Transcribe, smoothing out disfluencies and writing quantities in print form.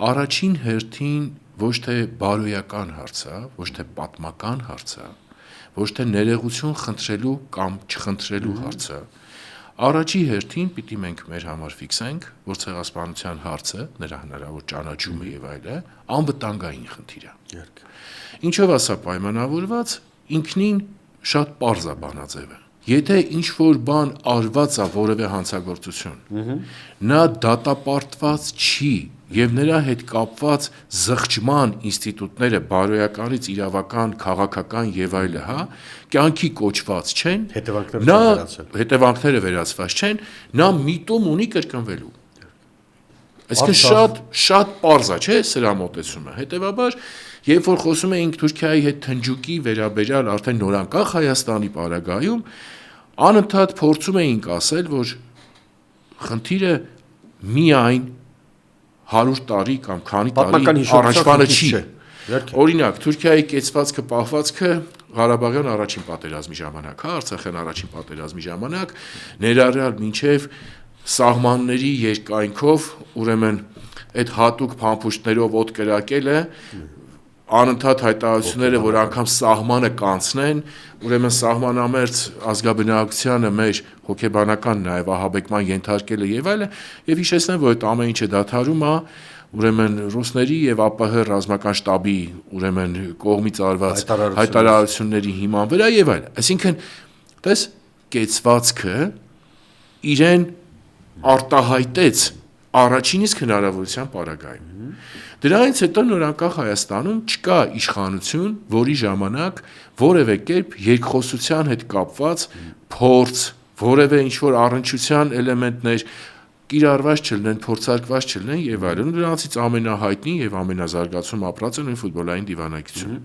առաջին հերթին ոչ թե բարոյական հարց է, ոչ թե պատմական հարց է, ոչ թե ներողություն խնդրելու կամ չխնդրելու հարց է, առաջի հերթին պիտի մենք մեր համար ֆիքսենք, որ ցեղասպանության հարցը, նրա հնարավոր ճանաչումը եւ այլը, անվտանգային խնդիր է։ Ինչով ասա պայմանավորված, ինքնին շատ պարզ է բանաձևը։ Եթե ինչ-որ բան արված է որևէ հանցագործություն, նա դատապարտված չի եւ նրա հետ կապված զղջման ինստիտուտները բարոյականից իրավական, քաղաքական եւ այլը, կյանքի կոչված չեն, հետևանքները վերացված չեն, նա միտում ունի կրկնվելու։ Այսինքն շատ պարզ է, չէ՞, սրա մոտեցումը։ Հետևաբար, երբ որ խոսում էինք Թուրքիայի հետ թնջուկի վերաբերյալ արդեն նորանկախ Հայաստանի պարագայում, անընդհատ փորձում էինք ասել, որ խնդիրը միայն 100 տարի կամ քանի տարի առաջվանը չի։ Օրինակ, Թուրքիայի կեցվածքը պահվածքը Ղարաբաղյան առաջին պատերազմի ժամանակ, Արցախյան առաջին պատերազմի ժամանակ, ներառյալ մինչև սահմանների երկայնքով, ուրեմն այդ հատուկ փամփուշտներով օդ կրակելը, անընդհատ հայտարարությունները, որ անգամ սահմանը կանցնեն, ուրեմն սահմանամերձ ազգաբնակչությանը մեր հոգեբանական նաև ահաբեկման ենթարկելը եւ այլը, եւ հիշեցնեմ, որ այդ ամեն ինչը դադարում է, ուրեմն ռուսների եւ ԱՊՀ ռազմական շտաբի ուրեմն կողմից արված հայտարարությունների հիման վրա եւ այլն։ Այսինքն, տես կեցվածքը իրեն արտահայտեց առաջին իսկ հնարավորության պարագայում։ Դրանից հետո նորանկախ Հայաստանում չկա իշխանություն, որի ժամանակ որևէ կերպ երկխոսության հետ կապված փորձ, որևէ ինչ-որ առնչության էլեմենտներ կիրառված չլինեն, փորձարկված չլինեն եւ այլն։ Դրանցից ամենահայտնի եւ ամենազարգացում ապրած է նույն ֆուտբոլային դիվանագիտությունը։